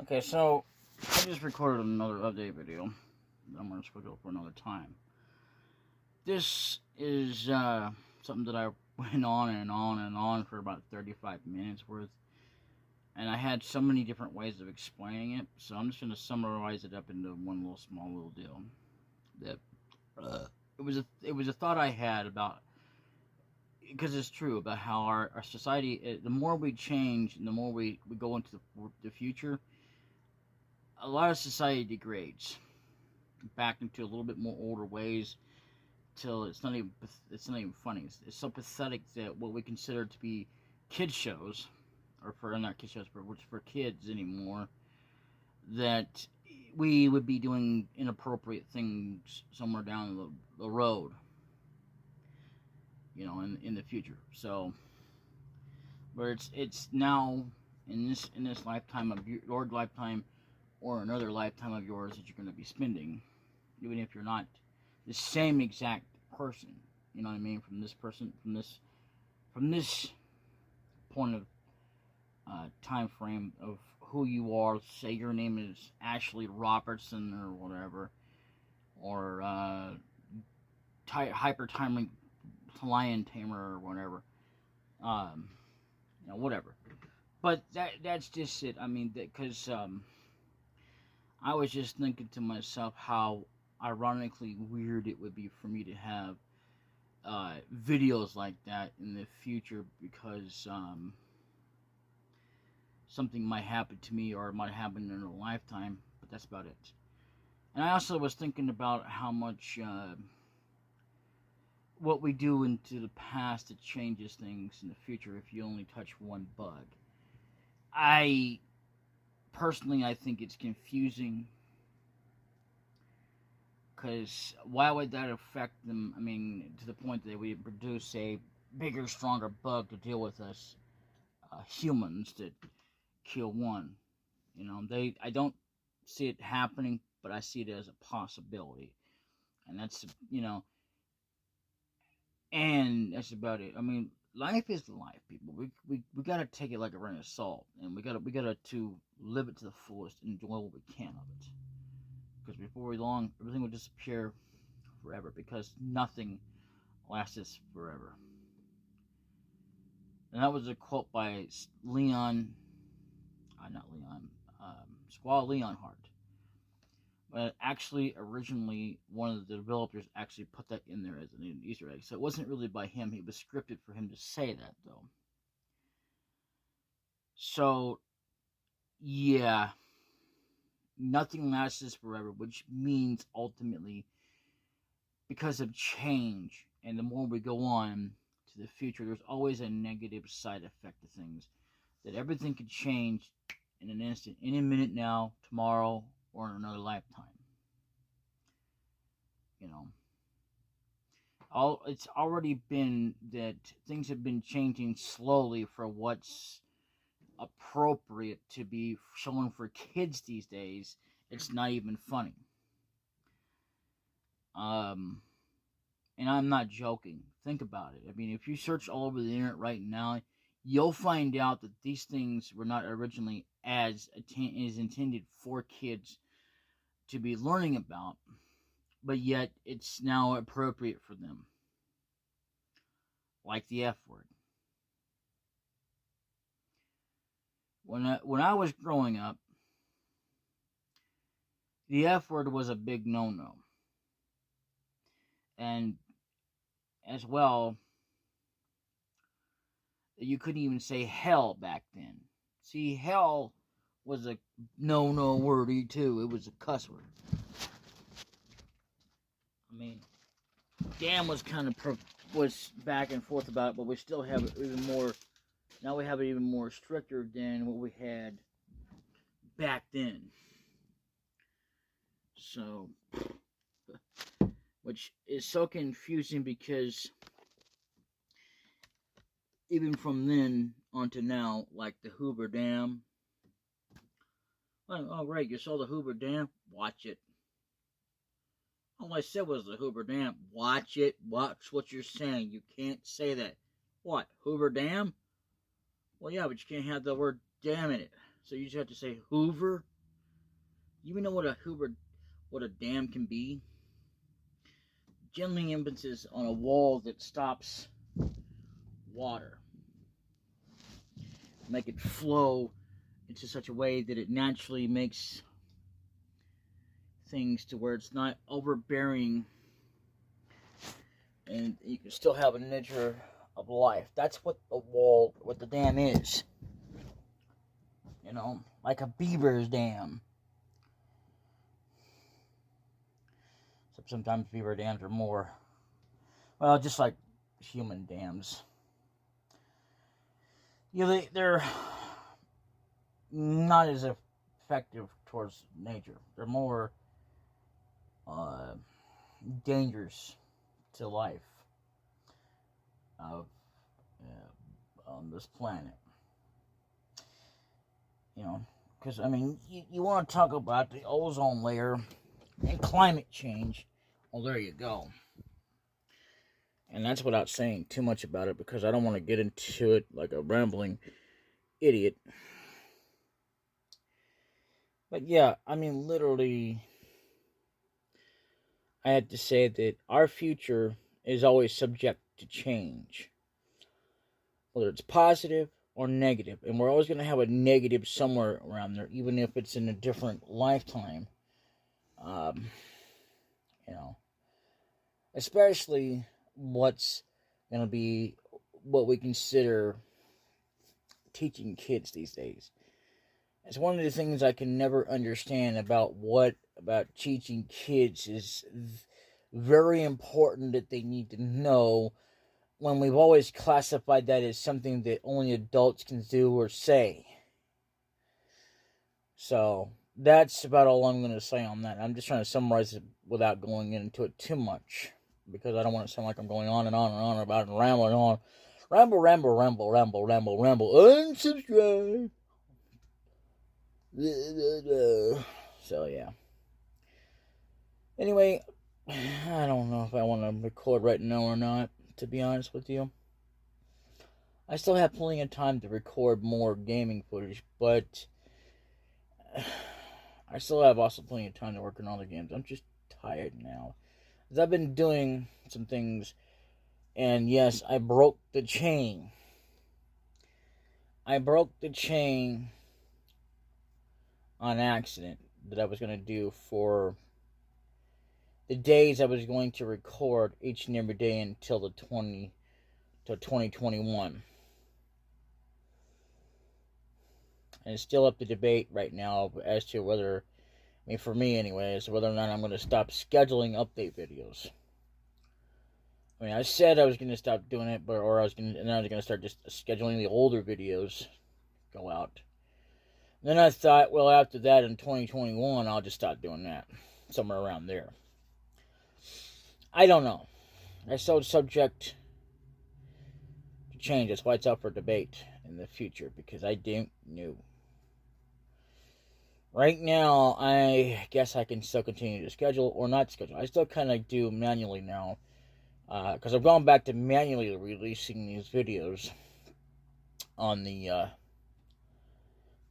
Okay, so I just recorded another update video that I'm going to schedule for another time. This is something that I went on and on and on for about 35 minutes worth, and I had so many different ways of explaining it, so I'm just going to summarize it up into one little small little deal. That it was a thought I had about, because it's true, about how our society, the more we change and the more we go into the future, a lot of society degrades back into a little bit more older ways till it's not even funny. It's so pathetic that what we consider to be kids shows, or for not kids shows, but which for kids anymore, that we would be doing inappropriate things somewhere down the road, in the future. So, but it's now in this lifetime of your lifetime, or another lifetime of yours that you're going to be spending, even if you're not the same exact person. You know what I mean? From this point of time frame of who you are. Say your name is Ashley Robertson or whatever, or Hyper Time Lion Tamer or whatever. Whatever. But that's just it. I mean, because I was just thinking to myself how ironically weird it would be for me to have videos like that in the future, because something might happen to me, or it might happen in a lifetime, but that's about it. And I also was thinking about how much what we do into the past that changes things in the future if you only touch one bug. Personally, I think it's confusing, because why would that affect them? I mean, to the point that we produce a bigger, stronger bug to deal with us humans that kill one. I don't see it happening, but I see it as a possibility, and that's and that's about it. I mean, life is life, people. We gotta take it like a grain of salt, and we gotta to live it to the fullest and enjoy what we can of it. Because before long, everything will disappear forever, because nothing lasts forever. And that was a quote by Squall Leonhardt. But actually, originally, one of the developers actually put that in there as an Easter egg. So it wasn't really by him. It was scripted for him to say that, though. So, yeah. Nothing lasts forever, which means ultimately, because of change, and the more we go on to the future, there's always a negative side effect to things. That everything could change in an instant, any minute now, tomorrow, or in another lifetime. It's already been that things have been changing slowly for what's appropriate to be shown for kids these days. It's not even funny. And I'm not joking. Think about it. I mean, if you search all over the internet right now, you'll find out that these things were not originally as intended for kids to be learning about, but yet it's now appropriate for them. Like the F word. When I was growing up, the F word was a big no-no. And as well, you couldn't even say hell back then. See, hell was a no wordy too. It was a cuss word. I mean, damn was kind of was back and forth about it, but we still have it even more. Now we have it even more stricter than what we had back then. So, which is so confusing, because even from then on to now, like the Hoover Dam. Oh, right, you saw the Hoover Dam? Watch it. All I said was the Hoover Dam. Watch it. Watch what you're saying. You can't say that. What, Hoover Dam? Well, yeah, but you can't have the word damn in it. So you just have to say Hoover. You even know what a dam can be? Gentling impetus on a wall that stops water. Make it flow into such a way that it naturally makes things to where it's not overbearing and you can still have a nature of life. That's what the dam is. You know, like a beaver's dam. Except sometimes beaver dams are more, well, just like human dams. You know, they're not as effective towards nature. They're more dangerous to life of on this planet. You know, because, I mean, you want to talk about the ozone layer and climate change. Well, there you go. And that's without saying too much about it, because I don't want to get into it like a rambling idiot. But yeah, I mean, literally, I had to say that our future is always subject to change. Whether it's positive or negative. And we're always going to have a negative somewhere around there, even if it's in a different lifetime. You know, especially what's going to be what we consider teaching kids these days. It's one of the things I can never understand about teaching kids is very important that they need to know, when we've always classified that as something that only adults can do or say. So, that's about all I'm going to say on that. I'm just trying to summarize it without going into it too much, because I don't want to sound like I'm going on and on and on about it and rambling on. Ramble, unsubscribe. So, yeah. Anyway, I don't know if I want to record right now or not, to be honest with you. I still have plenty of time to record more gaming footage, but I still have also plenty of time to work on other games. I'm just tired now. Because I've been doing some things, and yes, I broke the chain. I broke the chain on accident that I was going to do for the days I was going to record each and every day until 2021. And it's still up to debate right now as to whether, I mean, for me anyway, as to whether or not I'm going to stop scheduling update videos. I mean, I said I was going to stop doing it, and then I was going to start just scheduling the older videos go out. And then I thought, well, after that in 2021, I'll just stop doing that. Somewhere around there. I don't know. It's so subject to change. That's why it's up for debate in the future, because I don't know. Right now, I guess I can still continue to schedule or not schedule. I still kind of do manually now, because I've gone back to manually releasing these videos on the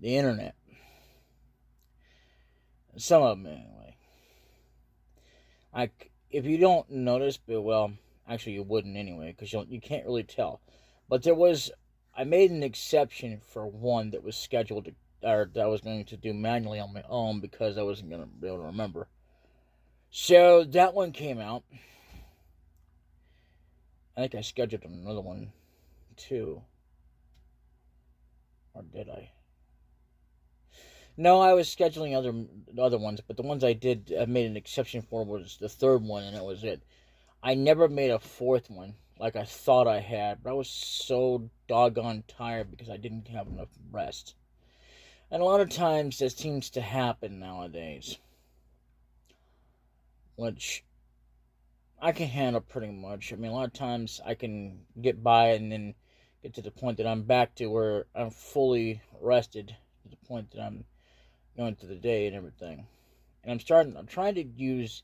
internet. Some of them, anyway. If you don't notice, but well, actually you wouldn't anyway, because you can't really tell. But I made an exception for one that was scheduled or that I was going to do manually on my own, because I wasn't going to be able to remember. So that one came out. I think I scheduled another one too. Or did I? No, I was scheduling other ones, but the ones I made an exception for was the third one, and that was it. I never made a fourth one like I thought I had, but I was so doggone tired because I didn't have enough rest. And a lot of times that seems to happen nowadays, which I can handle pretty much. I mean, a lot of times I can get by and then get to the point that I'm back to where I'm fully rested, to the point that I'm going through the day and everything. And I'm trying to use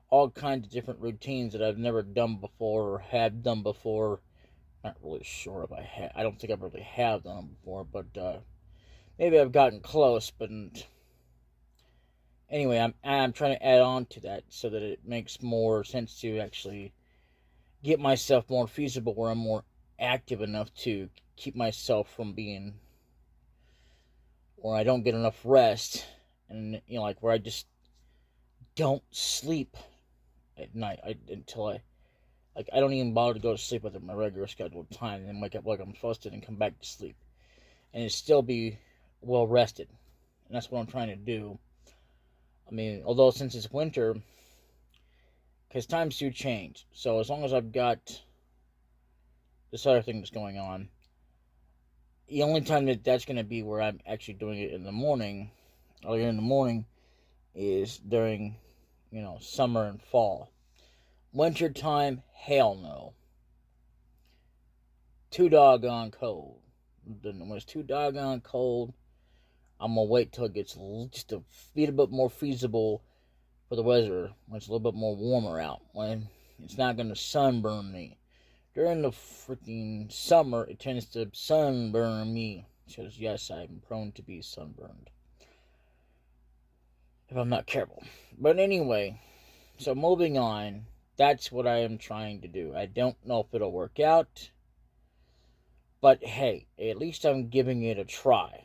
all kinds of different routines that I've never done before or have done before. Not really sure if I don't think I really have done them before, but maybe I've gotten close, but anyway, I'm trying to add on to that so that it makes more sense to actually get myself more feasible, where I'm more active enough to keep myself from being, where I don't get enough rest, and like where I just don't sleep at night until I don't even bother to go to sleep at my regular scheduled time, and then wake up like I'm supposed to and come back to sleep, and it still be well rested. And that's what I'm trying to do. I mean, although since it's winter, because times do change, so as long as I've got this other thing that's going on, the only time that's going to be where I'm actually doing it in the morning, earlier in the morning, is during, summer and fall. Winter time, hell no. Too doggone cold. When it's too doggone cold, I'm going to wait till it gets just a little bit more feasible for the weather, when it's a little bit more warmer out, when it's not going to sunburn me. During the freaking summer, it tends to sunburn me, because yes, I'm prone to be sunburned if I'm not careful. But anyway, so moving on, that's what I am trying to do. I don't know if it'll work out, but hey, at least I'm giving it a try.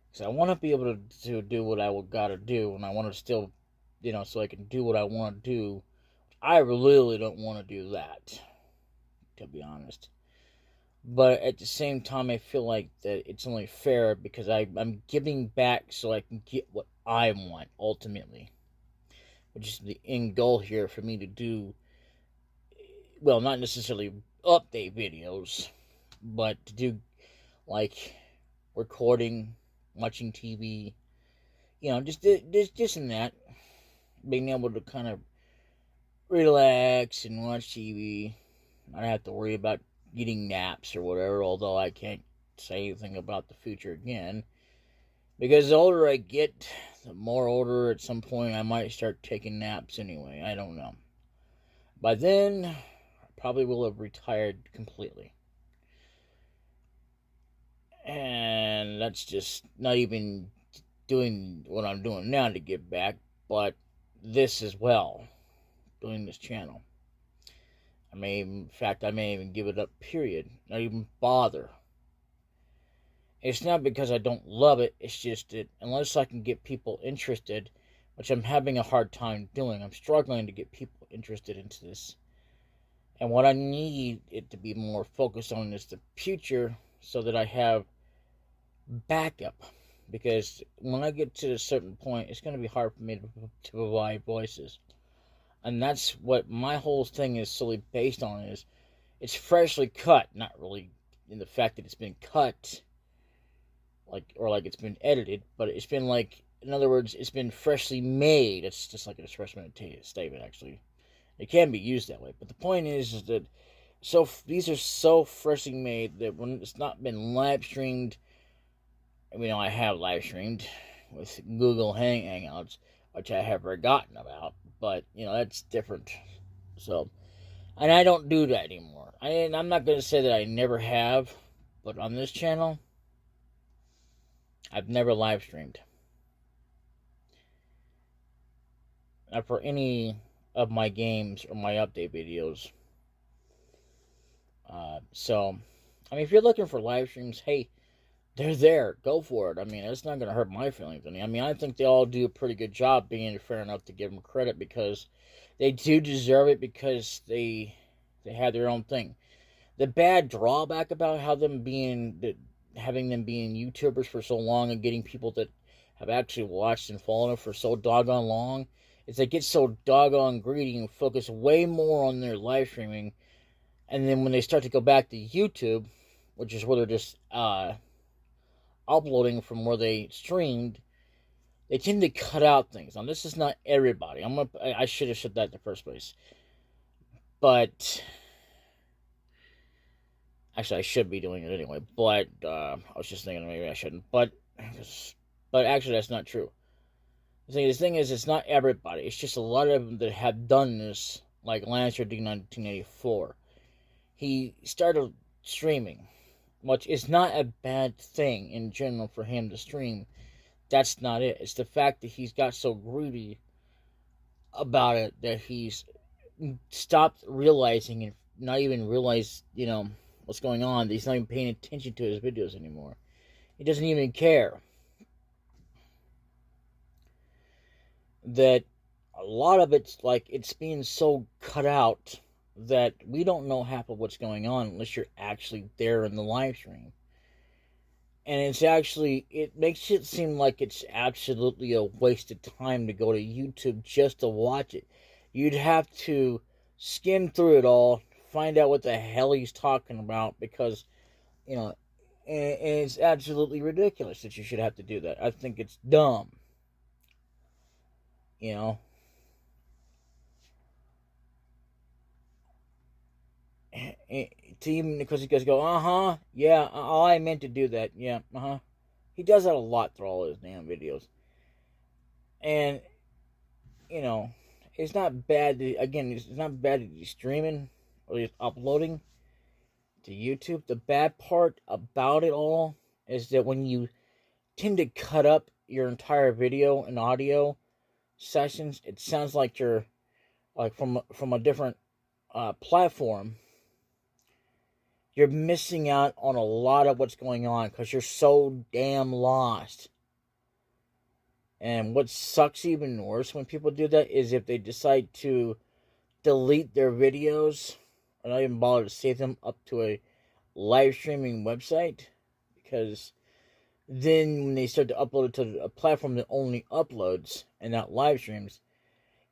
Because I want to be able to do what I gotta do, and I want to still, so I can do what I want to do. I really don't want to do that, to be honest. But at the same time, I feel like that it's only fair because I'm giving back so I can get what I want, ultimately. Which is the end goal here for me to do, well, not necessarily update videos, but to do, like, recording, watching TV, just this and that. Being able to kind of relax and watch TV. I don't have to worry about getting naps or whatever, although I can't say anything about the future again. Because the older I get, the more older at some point I might start taking naps anyway. I don't know. By then, I probably will have retired completely. And that's just not even doing what I'm doing now to give back, but this as well, doing this channel. I may even give it up, period. Not even bother. It's not because I don't love it, it's just that unless I can get people interested, which I'm having a hard time doing, I'm struggling to get people interested into this. And what I need it to be more focused on is the future, so that I have backup. Because when I get to a certain point, it's going to be hard for me to provide voices. And that's what my whole thing is solely based on, is it's freshly cut, not really in the fact that it's been cut, like it's been edited, but it's been in other words, it's been freshly made. It's just like an expression statement, actually. It can be used that way, but the point is that these are so freshly made that when it's not been live streamed, I have live streamed with Google Hangouts, which I have forgotten about, but that's different. So, and I don't do that anymore. I'm not going to say that I never have, but on this channel, I've never live streamed. Not for any of my games or my update videos. So, if you're looking for live streams, hey, they're there. Go for it. It's not going to hurt my feelings any. I think they all do a pretty good job, being fair enough to give them credit, because they do deserve it, because they have their own thing. The bad drawback about having them being YouTubers for so long and getting people that have actually watched and followed them for so doggone long is they get so doggone greedy and focus way more on their live streaming. And then when they start to go back to YouTube, which is where they're just uploading from where they streamed, they tend to cut out things. Now, this is not everybody. I should have said that in the first place. But actually, I should be doing it anyway. But I was just thinking maybe I shouldn't. But actually, that's not true. The thing is, it's not everybody. It's just a lot of them that have done this, like Lancer D1984. He started streaming, which is not a bad thing in general for him to stream. That's not it. It's the fact that he's got so greedy about it that he's stopped realizing and not even realize, what's going on. He's not even paying attention to his videos anymore. He doesn't even care that a lot of it's like it's being so cut out that we don't know half of what's going on unless you're actually there in the live stream. And it makes it seem like it's absolutely a waste of time to go to YouTube just to watch it. You'd have to skim through it all, find out what the hell he's talking about, because, and it's absolutely ridiculous that you should have to do that. I think it's dumb. To even because he goes yeah, I meant to do that, yeah, he does that a lot through all his damn videos. And it's not bad it's not bad that he's streaming or he's uploading to YouTube. The bad part about it all is that when you tend to cut up your entire video and audio sessions, it sounds like you're like from a different platform. You're missing out on a lot of what's going on because you're so damn lost. And what sucks even worse when people do that is if they decide to delete their videos or not even bother to save them up to a live streaming website, because then when they start to upload it to a platform that only uploads and not live streams,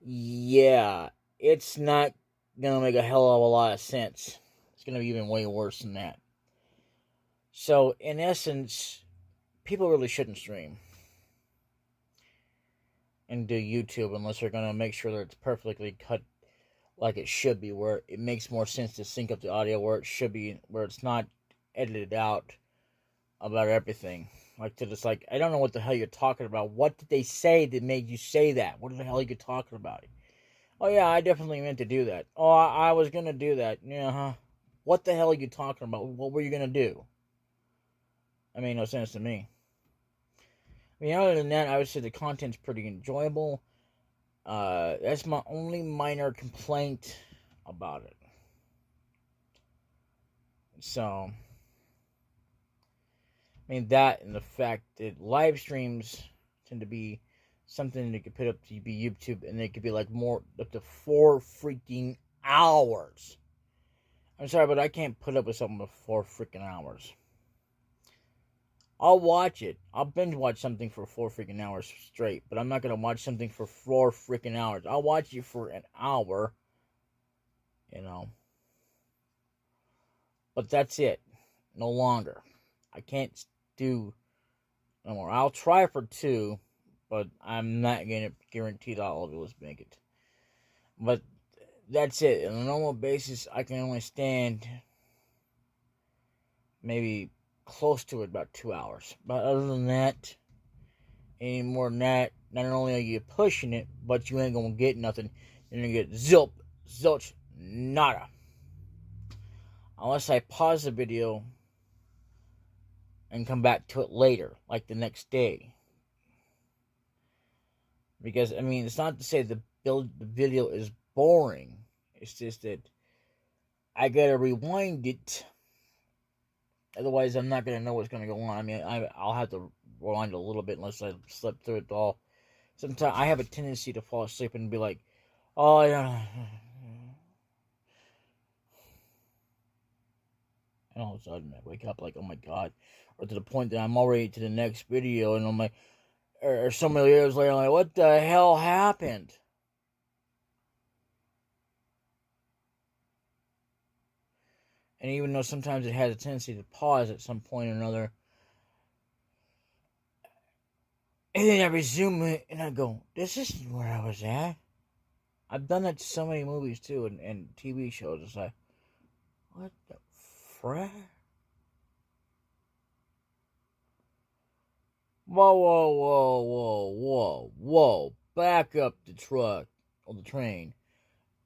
yeah, it's not gonna make a hell of a lot of sense. It's gonna be even way worse than that. So in essence, people really shouldn't stream and do YouTube unless they're gonna make sure that it's perfectly cut like it should be, where it makes more sense to sync up the audio where it should be, where it's not edited out about everything. Like to just like, I don't know what the hell you're talking about. What did they say that made you say that? What the hell are you talking about? Oh yeah, I definitely meant to do that. Oh, I was gonna do that. Yeah, What the hell are you talking about? What were you gonna do? I mean, no sense to me. I mean, other than that, I would say the content's pretty enjoyable. That's my only minor complaint about it. So, I mean, that and the fact that live streams tend to be something that could put up to be YouTube, and they could be like more up to 4 freaking hours. I'm sorry, but I can't put up with something for 4 freaking hours. I'll watch it. I'll binge watch something for 4 freaking hours straight, but I'm not gonna watch something for 4 freaking hours. I'll watch it for an hour, but that's it. No longer. I can't do no more. I'll try for 2, but I'm not gonna guarantee that I'll be able to make it. But that's it. On a normal basis, I can only stand maybe close to it about 2 hours. But other than that, any more than that, not only are you pushing it, but you ain't gonna get nothing. You're gonna get zilch, nada. Unless I pause the video and come back to it later, like the next day. Because, I mean, it's not to say the video is boring. It's just that I gotta rewind it. Otherwise, I'm not gonna know what's gonna go on. I mean, I'll have to rewind a little bit unless I slip through it all. Sometimes I have a tendency to fall asleep and be like, oh, yeah. And all of a sudden, I wake up like, oh my god. Or to the point that I'm already to the next video, and I'm like, or so many years later, I'm like, what the hell happened? And even though sometimes it has a tendency to pause at some point or another, and then I resume it, and I go, this isn't where I was at. I've done that to so many movies, too, and TV shows. It's like, what the frick? Whoa. Back up the truck, or the train,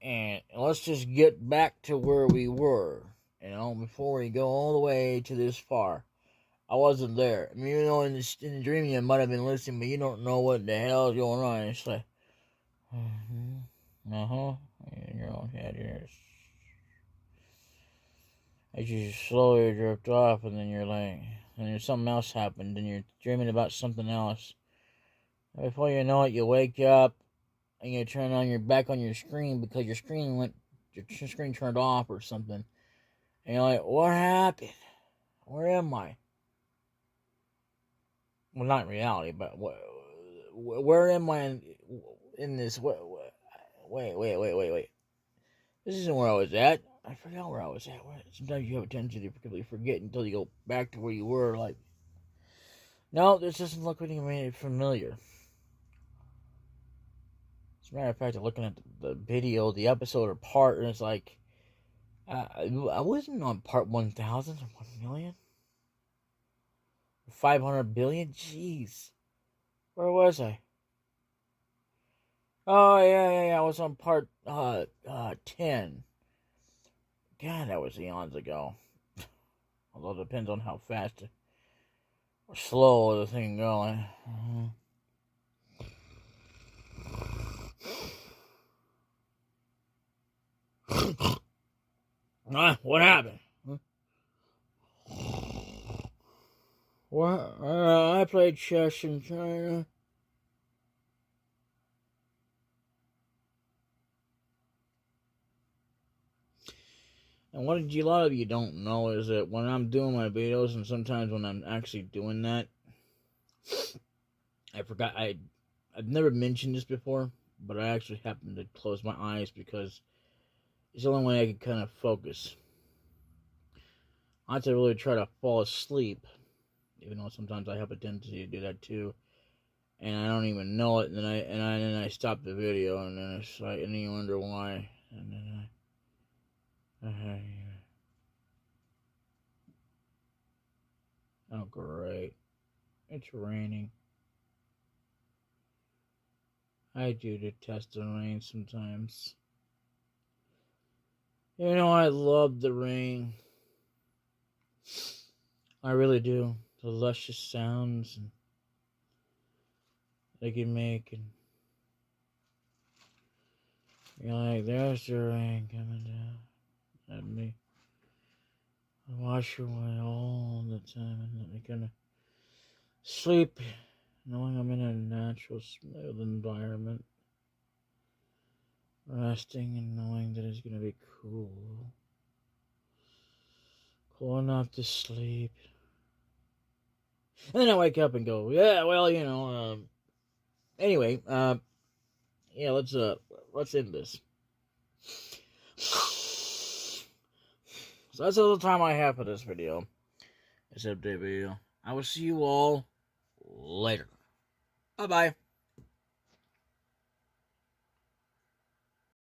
and let's just get back to where we were. You know, before we go all the way to this far. I wasn't there. I mean, you know, in the dream you might have been listening, but you don't know what the hell is going on. It's like, in your own head, as you slowly drift off, and then you're like, and then something else happened, and you're dreaming about something else. Before you know it, you wake up, and you turn on your back on your screen because your screen turned off or something, and you're like, what happened? Where am I? Well, not in reality, but where am I in this? Wait. This isn't where I was at. I forgot where I was at. Sometimes you have a tendency to completely forget until you go back to where you were. Like, no, this doesn't look any familiar. As a matter of fact, I'm looking at the video, the episode or part, and it's like, I wasn't on part 1,000 or 1,000,000. 500 billion? Jeez. Where was I? Oh, yeah. I was on part 10. God, that was eons ago. Although it depends on how fast or slow the thing going. What happened? What? I played chess in China. And what a lot of you don't know is that when I'm doing my videos, and sometimes when I'm actually doing that, I forgot, I've never mentioned this before, but I actually happened to close my eyes because it's the only way I can kind of focus. I have to really try to fall asleep, even though sometimes I have a tendency to do that too, and I don't even know it, and then I stop the video, and then it's like, and then you wonder why, and then oh great, it's raining. I do detest the rain sometimes. You know, I love the rain. I really do. The luscious sounds they can make, and you're like, there's the rain coming down at me. I wash away all the time, and let me kind of sleep, knowing I'm in a natural, smooth environment. Resting and knowing that it's going to be cool. Cool enough to sleep. And then I wake up and go, yeah, well, you know, anyway, yeah, let's end this. So that's all the time I have for this video. This update video. I will see you all later. Bye-bye.